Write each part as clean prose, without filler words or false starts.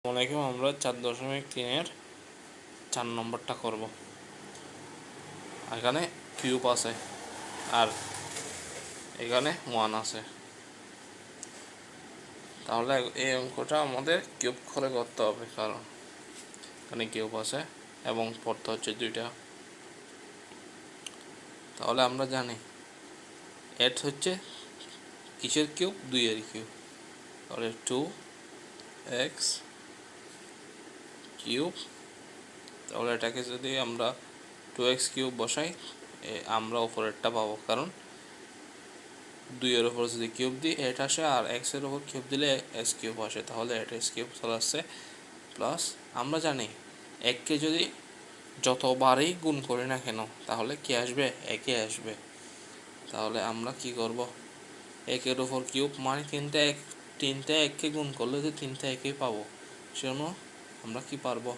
আসসালামু আলাইকুম। আমরা 4.3-এর 4 নম্বরটা করব। এখানে কিউব আছে আর এখানে 1 আছে, তাহলে এই অঙ্কটা আমাদের কিউব করে করতে হবে, কারণ এখানে কিউব আছে এবং পড়তে হচ্ছে 2টা। তাহলে আমরা জানি 8 হচ্ছে কিসের কিউব? 2-এর কিউব। তাহলে 2x কিউব। তাহলে এটাকে যদি আমরা 2x কিউব বসাই, আমরা উপরেরটা পাবো, কারণ 2-এর উপর যদি কিউব দিই 8 আসে, আর x-এর উপর কিউব দিলে x কিউব আসে, তাহলে 8x কিউব চলে আসছে। প্লাস আমরা জানি 1কে যদি যতবারই গুণ করি না কেন তাহলে কি আসবে? 1 আসবে। তাহলে আমরা কি করব? 1-এর উপর কিউব মানে 3টা 1কে গুণ করলে যে 3টা 1ই পাবো, সেজন্য আমরা কি পারবো?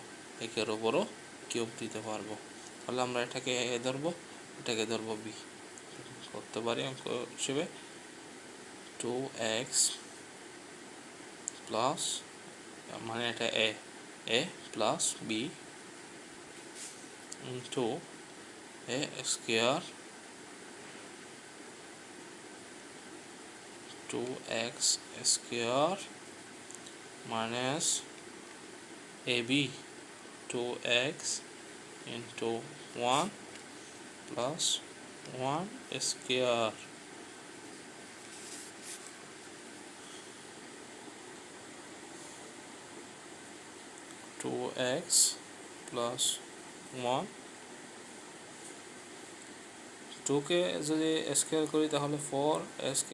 1-এর উপরও কিউব দিতে পারবো। তাহলে আমরা এটাকে a ধরবো, এটাকে ধরবো b, করতে পারি অঙ্ক হিসেবে 2x প্লাস, মানে এটা a plus b into a square 2x square minus ab 2x into 1 plus 1 square. Two x plus 1, 2কে যদি স্কোয়ার করি তাহলে 4